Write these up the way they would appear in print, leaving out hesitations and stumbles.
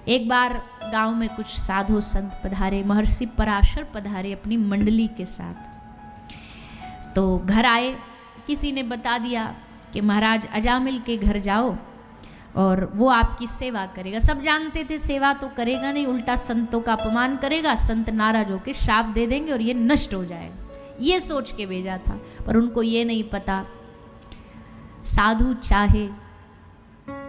एक बार गांव में कुछ साधु संत पधारे, महर्षि पराशर पधारे अपनी मंडली के साथ। तो घर आए, किसी ने बता दिया कि महाराज अजामिल के घर जाओ और वो आपकी सेवा करेगा। सब जानते थे सेवा तो करेगा नहीं, उल्टा संतों का अपमान करेगा, संत नाराज होकर श्राप दे देंगे और ये नष्ट हो जाएगा, ये सोच के भेजा था। पर उनको ये नहीं पता, साधु चाहे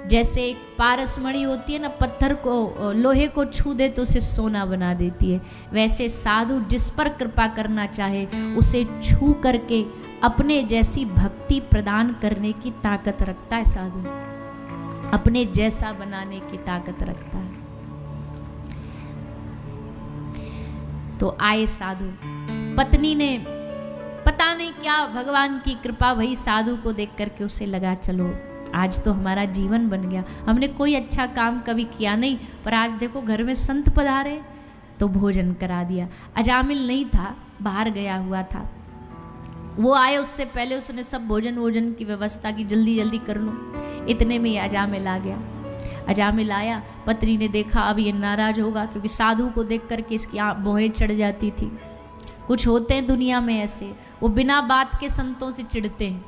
जैसे एक पारसमणि होती है ना, पत्थर को लोहे को छू दे तो उसे सोना बना देती है, वैसे साधु जिस पर कृपा करना चाहे उसे छू करके अपने जैसी भक्ति प्रदान करने की ताकत रखता है। साधु अपने जैसा बनाने की ताकत रखता है। तो आए साधु, पत्नी ने पता नहीं क्या भगवान की कृपा भई साधु को देख करके उसे लगा चलो आज तो हमारा जीवन बन गया, हमने कोई अच्छा काम कभी किया नहीं पर आज देखो घर में संत पधारे तो भोजन करा दिया। अजामिल नहीं था, बाहर गया हुआ था, वो आए उससे पहले उसने सब भोजन वोजन की व्यवस्था की, जल्दी जल्दी कर लो। इतने में अजामिल आ गया। अजामिल आया, पत्नी ने देखा अब ये नाराज होगा, क्योंकि साधु को देख करके इसकी भौहें चढ़ जाती थी। कुछ होते हैं दुनिया में ऐसे, वो बिना बात के संतों से चिढ़ते हैं,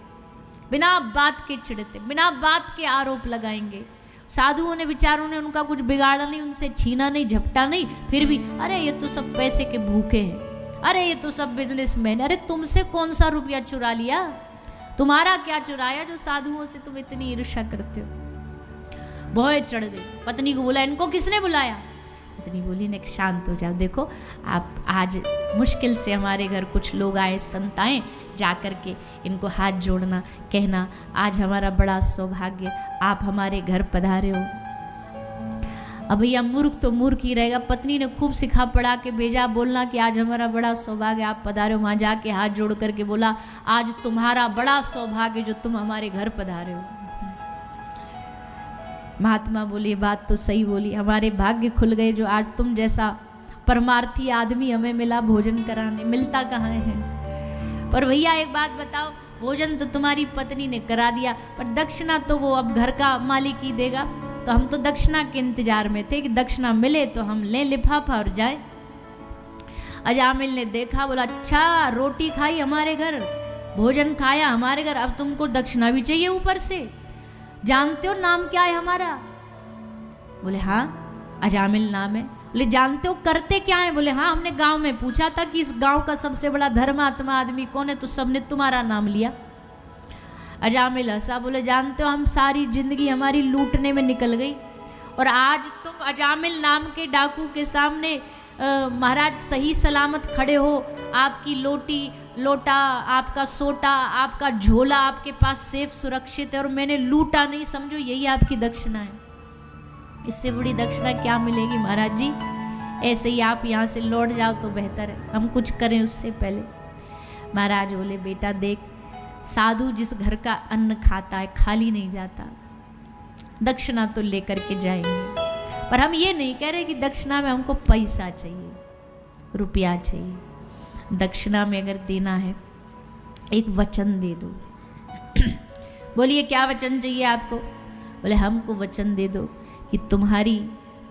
बिना बात के चिढ़ते, बिना बात के आरोप लगाएंगे। साधुओं ने विचारों ने उनका कुछ बिगाड़ा नहीं, उनसे छीना नहीं, झपटा नहीं, फिर भी अरे ये तो सब पैसे के भूखे हैं, अरे ये तो सब बिजनेसमैन, अरे तुमसे कौन सा रुपया चुरा लिया, तुम्हारा क्या चुराया जो साधुओं से तुम इतनी ईर्ष्या करते हो। बहुत चढ़ गई। पत्नी को बोला इनको किसने बुलाया? पत्नी बोली ने शांत हो जाओ, देखो आप आज मुश्किल से हमारे घर कुछ लोग आए, संत आए, जा कर के इनको हाथ जोड़ना, कहना आज हमारा बड़ा सौभाग्य आप हमारे घर पधारे हो। अब भैया मूर्ख तो मूर्ख ही रहेगा। पत्नी ने खूब सिखा पढ़ा के भेजा, बोलना कि आज हमारा बड़ा सौभाग्य आप पधारे हो। वहाँ जाके हाथ जोड़ करके बोला आज तुम्हारा बड़ा सौभाग्य जो तुम हमारे घर पधारे हो। महात्मा बोले बात तो सही बोली, हमारे भाग्य खुल गए जो आज तुम जैसा परमार्थी आदमी हमें मिला भोजन कराने, मिलता कहाँ है। पर भैया एक बात बताओ, भोजन तो तुम्हारी पत्नी ने करा दिया पर दक्षिणा तो वो अब घर का मालिक ही देगा, तो हम तो दक्षिणा के इंतजार में थे कि दक्षिणा मिले तो हम लें लिफाफा और जाएं। अजामिल ने देखा, बोला अच्छा रोटी खाई हमारे घर, भोजन खाया हमारे घर, अब तुमको दक्षिणा भी चाहिए ऊपर से। जानते हो नाम क्या है हमारा? बोले हाँ अजामिल नाम है। बोले जानते हो करते क्या है? बोले हाँ हमने गांव में पूछा था कि इस गांव का सबसे बड़ा धर्मात्मा आदमी कौन है, तो सबने तुम्हारा नाम लिया। अजामिल हंसा, बोले जानते हो हम सारी जिंदगी हमारी लूटने में निकल गई और आज तुम अजामिल नाम के डाकू के सामने महाराज सही सलामत खड़े हो, आपकी लोटी लोटा, आपका सोटा, आपका झोला आपके पास सेफ सुरक्षित है और मैंने लूटा नहीं, समझो यही आपकी दक्षिणा है। इससे बड़ी दक्षिणा क्या मिलेगी महाराज जी? ऐसे ही आप यहाँ से लौट जाओ तो बेहतर है, हम कुछ करें उससे पहले। महाराज बोले बेटा देख, साधु जिस घर का अन्न खाता है खाली नहीं जाता, दक्षिणा तो लेकर के जाएंगे, पर हम ये नहीं कह रहे कि दक्षिणा में हमको पैसा चाहिए, रुपया चाहिए। दक्षिणा में अगर देना है एक वचन दे दो। बोलिए क्या वचन चाहिए आपको? बोले हमको वचन दे दो कि तुम्हारी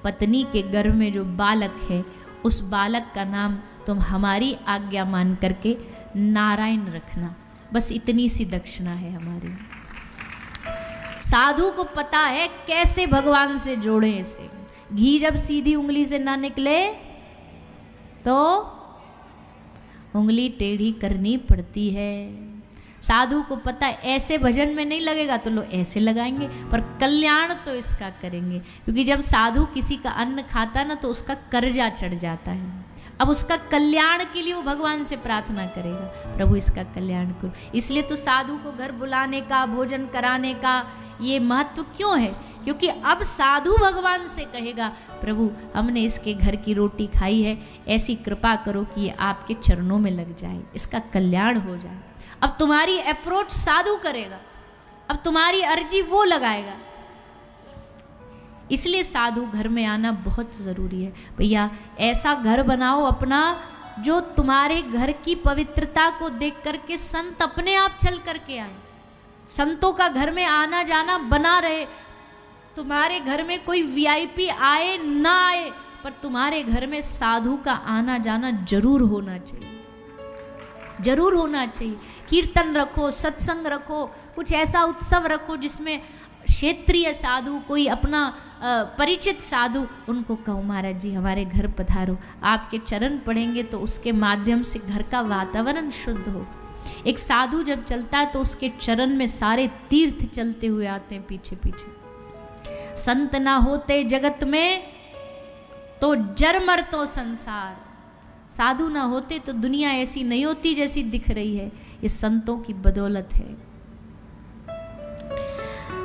पत्नी के गर्भ में जो बालक है उस बालक का नाम तुम हमारी आज्ञा मान करके नारायण रखना, बस इतनी सी दक्षिणा है हमारी। साधु को पता है कैसे भगवान से जोड़े इसे। घी जब सीधी उंगली से ना निकले तो उंगली टेढ़ी करनी पड़ती है। साधु को पता है ऐसे भजन में नहीं लगेगा तो लोग ऐसे लगाएंगे, पर कल्याण तो इसका करेंगे, क्योंकि जब साधु किसी का अन्न खाता ना तो उसका कर्जा चढ़ जाता है। अब उसका कल्याण के लिए वो भगवान से प्रार्थना करेगा, प्रभु इसका कल्याण करो। इसलिए तो साधु को घर बुलाने का, भोजन कराने का ये महत्व क्यों है? क्योंकि अब साधु भगवान से कहेगा प्रभु हमने इसके घर की रोटी खाई है, ऐसी कृपा करो कि ये आपके चरणों में लग जाए, इसका कल्याण हो जाए। अब तुम्हारी अप्रोच साधु करेगा, अब तुम्हारी अर्जी वो लगाएगा। इसलिए साधु घर में आना बहुत ज़रूरी है। भैया ऐसा घर बनाओ अपना जो तुम्हारे घर की पवित्रता को देख करके संत अपने आप चल करके आए, संतों का घर में आना जाना बना रहे। तुम्हारे घर में कोई वीआईपी आए ना आए, पर तुम्हारे घर में साधु का आना जाना जरूर होना चाहिए, जरूर होना चाहिए। कीर्तन रखो, सत्संग रखो, कुछ ऐसा उत्सव रखो जिसमें क्षेत्रीय साधु, कोई अपना परिचित साधु, उनको कहो महाराज जी हमारे घर पधारो, आपके चरण पढ़ेंगे तो उसके माध्यम से घर का वातावरण शुद्ध हो। एक साधु जब चलता है तो उसके चरण में सारे तीर्थ चलते हुए आते हैं पीछे पीछे। संत ना होते जगत में तो जरमर तो संसार, साधु ना होते तो दुनिया ऐसी नहीं होती जैसी दिख रही है। ये संतों की बदौलत है।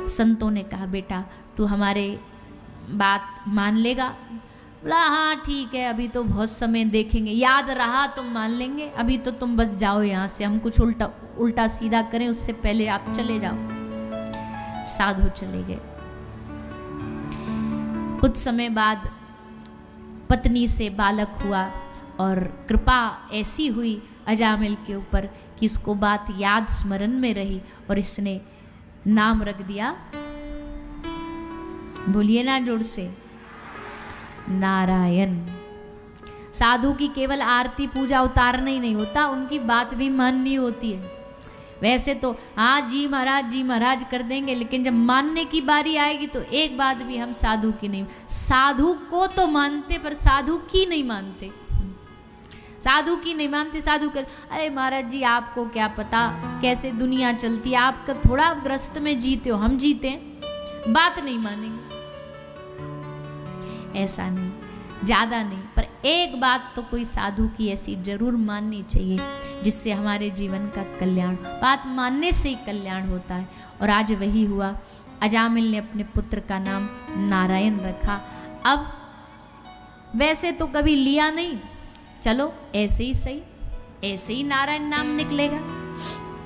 संतों ने कहा बेटा तू हमारे बात मान लेगा? बोला हाँ ठीक है, अभी तो बहुत समय देखेंगे, याद रहा तो मान लेंगे, अभी तो तुम बस जाओ यहाँ से, हम कुछ उल्टा सीधा करें उससे पहले आप चले जाओ। साधु चले गए। कुछ समय बाद पत्नी से बालक हुआ और कृपा ऐसी हुई अजामिल के ऊपर कि उसको बात याद स्मरण में रही और इसने नाम रख दिया, बोलिए ना जोर से, नारायण। साधु की केवल आरती पूजा उतारना ही नहीं होता, उनकी बात भी माननी होती है। वैसे तो हाँ जी महाराज कर देंगे, लेकिन जब मानने की बारी आएगी तो एक बात भी हम साधु की नहीं, साधु को तो मानते पर साधु की नहीं मानते, साधु की नहीं मानते। साधु कर अरे महाराज जी आपको क्या पता कैसे दुनिया चलती है, आपका थोड़ा ग्रस्त में जीते हो, हम जीते हैं, बात नहीं मानेंगे। ऐसा नहीं, ज़्यादा नहीं, पर एक बात तो कोई साधु की ऐसी जरूर माननी चाहिए जिससे हमारे जीवन का कल्याण, बात मानने से ही कल्याण होता है। और आज वही हुआ। अजामिल ने अपने पुत्र का नाम नारायण रखा। अब वैसे तो कभी लिया नहीं, चलो ऐसे ही सही, ऐसे ही नारायण नाम निकलेगा।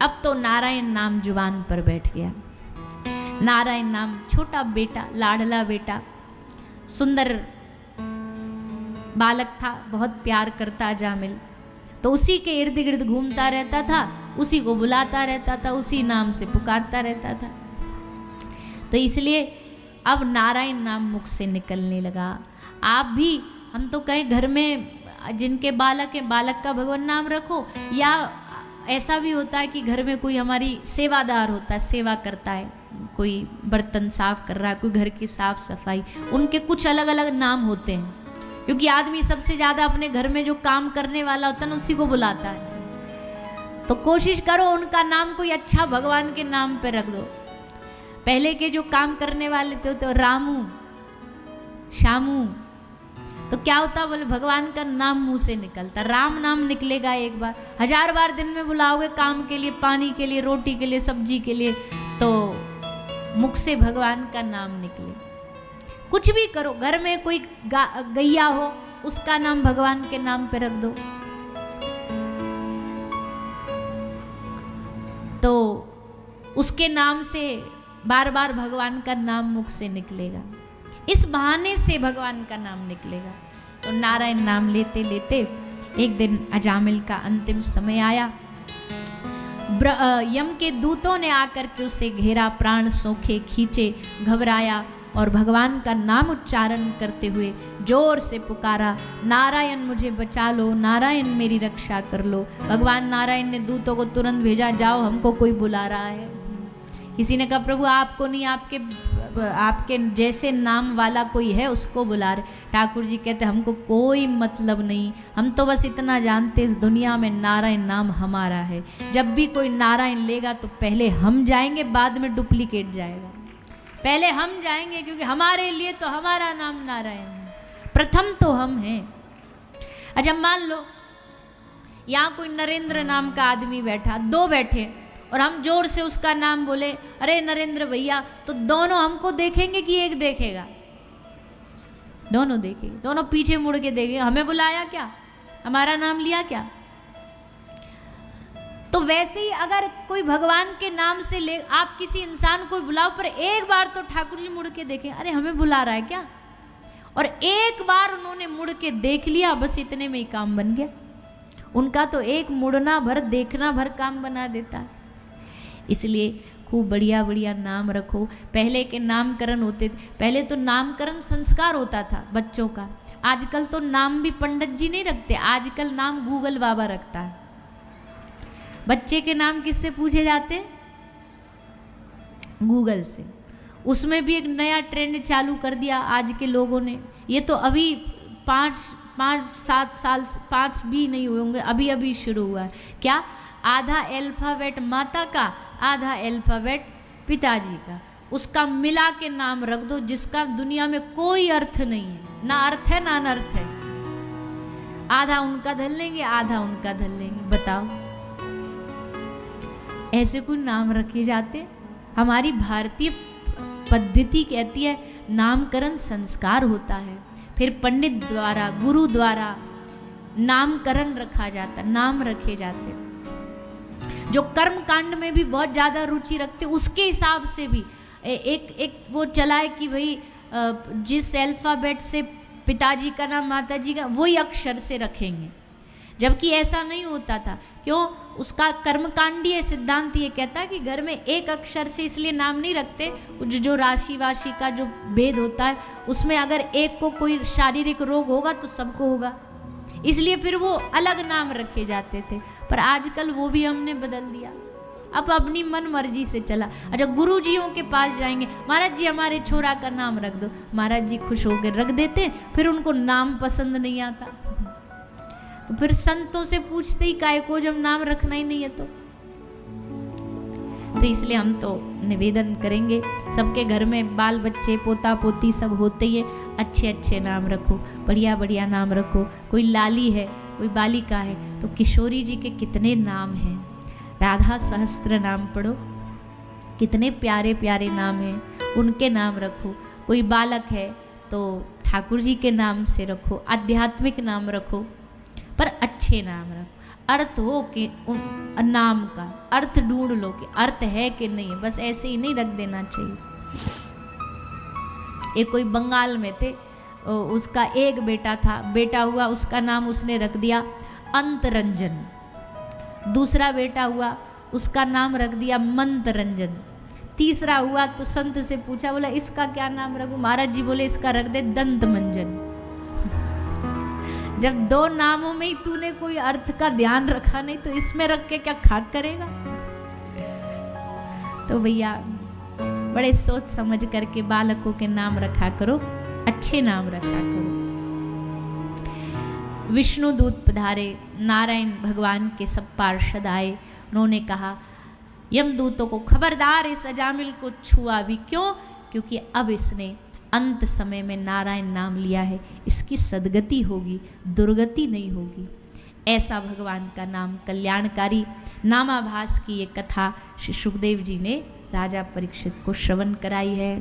अब तो नारायण नाम जुबान पर बैठ गया। नारायण नाम, छोटा बेटा, लाडला बेटा, सुंदर बालक था, बहुत प्यार करता अजामिल, तो उसी के इर्द गिर्द घूमता रहता था, उसी को बुलाता रहता था, उसी नाम से पुकारता रहता था। तो इसलिए अब नारायण नाम मुख से निकलने लगा। आप भी, हम तो कहें घर में जिनके बालक है, बालक का भगवान नाम रखो, या ऐसा भी होता है कि घर में कोई हमारी सेवादार होता है, सेवा करता है, कोई बर्तन साफ कर रहा है, कोई घर की साफ सफाई, उनके कुछ अलग अलग नाम होते हैं, क्योंकि आदमी सबसे ज़्यादा अपने घर में जो काम करने वाला होता है ना उसी को बुलाता है। तो कोशिश करो उनका नाम कोई अच्छा भगवान के नाम पे रख दो। पहले के जो काम करने वाले थे तो रामू, श्यामू, तो क्या होता, बोले भगवान का नाम मुंह से निकलता, राम नाम निकलेगा एक बार, 1000 बार दिन में बुलाओगे काम के लिए, पानी के लिए, रोटी के लिए, सब्जी के लिए, तो मुख से भगवान का नाम निकले। कुछ भी करो, घर में कोई गैया हो उसका नाम भगवान के नाम पे रख दो, तो उसके नाम से बार बार भगवान का नाम मुख से निकलेगा, इस बहाने से भगवान का नाम निकलेगा। तो नारायण नाम लेते लेते एक दिन अजामिल का अंतिम समय आया। यम के दूतों ने आकर के उसे घेरा, प्राण सोखे खींचे, घबराया और भगवान का नाम उच्चारण करते हुए जोर से पुकारा, नारायण मुझे बचा लो, नारायण मेरी रक्षा कर लो। भगवान नारायण ने दूतों को तुरंत भेजा, जाओ हमको कोई बुला रहा है। किसी ने कहा प्रभु आपको नहीं, आपके जैसे नाम वाला कोई है उसको बुला रहे। ठाकुर जी कहते हमको कोई मतलब नहीं, हम तो बस इतना जानते इस दुनिया में नारायण नाम हमारा है। जब भी कोई नारायण लेगा तो पहले हम जाएंगे, बाद में डुप्लीकेट जाएगा, पहले हम जाएंगे, क्योंकि हमारे लिए तो हमारा नाम नारायण है, प्रथम तो हम हैं। अच्छा मान लो यहाँ कोई नरेंद्र नाम का आदमी बैठा, 2 बैठे और हम जोर से उसका नाम बोले, अरे नरेंद्र भैया, तो दोनों हमको देखेंगे कि एक देखेगा? दोनों देखेंगे, दोनों पीछे मुड़ के देखेंगे, हमें बुलाया क्या, हमारा नाम लिया क्या? तो वैसे ही अगर कोई भगवान के नाम से ले, आप किसी इंसान को बुलाओ पर एक बार तो ठाकुर जी मुड़ के देखें, अरे हमें बुला रहा है क्या? और एक बार उन्होंने मुड़ के देख लिया, बस इतने में ही काम बन गया। उनका तो एक मुड़ना भर, देखना भर काम बना देता है। इसलिए खूब बढ़िया बढ़िया नाम रखो। पहले के नामकरण होते थे, पहले तो नामकरण संस्कार होता था बच्चों का। आजकल तो नाम भी पंडित जी नहीं रखते, आजकल नाम गूगल बाबा रखता है। बच्चे के नाम किससे पूछे जाते हैं? गूगल से। उसमें भी एक नया ट्रेंड चालू कर दिया आज के लोगों ने। ये तो अभी 5-7 साल, 5 भी नहीं हुए होंगे, अभी अभी शुरू हुआ है। क्या? आधा अल्फ़ाबेट माता का, आधा अल्फ़ाबेट पिताजी का, उसका मिला के नाम रख दो, जिसका दुनिया में कोई अर्थ नहीं है, ना अर्थ है ना अनर्थ है। आधा उनका धर लेंगे, आधा उनका धर लेंगे। बताओ, ऐसे कोई नाम रखे जाते? हमारी भारतीय पद्धति कहती है नामकरण संस्कार होता है, फिर पंडित द्वारा, गुरु द्वारा नामकरण रखा जाता, नाम रखे जाते। जो कर्म कांड में भी बहुत ज़्यादा रुचि रखते, उसके हिसाब से भी एक वो चलाए कि भाई जिस अल्फ़ाबेट से पिताजी का नाम, माताजी का, वही अक्षर से रखेंगे। जबकि ऐसा नहीं होता था। क्यों? उसका कर्मकांडीय सिद्धांत ये कहता है कि घर में एक अक्षर से इसलिए नाम नहीं रखते, जो राशि वाशी का जो भेद होता है, उसमें अगर एक को कोई शारीरिक रोग होगा तो सबको होगा, इसलिए फिर वो अलग नाम रखे जाते थे। पर आजकल वो भी हमने बदल दिया, अब अपनी मन मर्जी से चला। अच्छा, गुरुजियों के पास जाएंगे, महाराज जी हमारे छोरा का नाम रख दो, महाराज जी खुश होकर रख देते, फिर उनको नाम पसंद नहीं आता, तो फिर संतों से पूछते ही काय को, जब नाम रखना ही नहीं है तो इसलिए हम तो निवेदन करेंगे, सबके घर में बाल बच्चे पोता पोती सब होते ही है, अच्छे अच्छे नाम रखो, बढ़िया बढ़िया नाम रखो। कोई लाली है, कोई बालिका है, तो किशोरी जी के कितने नाम हैं, राधा सहस्त्र नाम पढ़ो, कितने प्यारे प्यारे नाम हैं, उनके नाम रखो। कोई बालक है तो ठाकुर जी के नाम से रखो, आध्यात्मिक नाम रखो, पर अच्छे नाम रखो। अर्थ हो कि नाम का अर्थ ढूंढ लो कि अर्थ है कि नहीं है, बस ऐसे ही नहीं रख देना चाहिए। एक कोई बंगाल में थे, उसका एक बेटा था, बेटा हुआ, उसका नाम उसने रख दिया अंतरंजन। दूसरा बेटा हुआ, उसका नाम रख दिया मंत्रंजन। तीसरा हुआ तो संत से पूछा, बोला इसका क्या नाम रखूं? महाराज जी बोले इसका रख दे दंत मंजन। जब 2 नामों में ही तूने कोई अर्थ का ध्यान रखा नहीं, तो इसमें रख के क्या खाक करेगा? तो भैया बड़े सोच समझ करके बालकों के नाम रखा करो, अच्छे नाम रखा करो। विष्णु दूत पधारे, नारायण भगवान के सब पार्षद आए, उन्होंने कहा यमदूतों को, खबरदार इस अजामिल को छुआ भी। क्यों? क्योंकि अब इसने अंत समय में नारायण नाम लिया है, इसकी सदगति होगी, दुर्गति नहीं होगी। ऐसा भगवान का नाम कल्याणकारी नामाभास की ये कथा श्री सुखदेव जी ने राजा परीक्षित को श्रवण कराई है।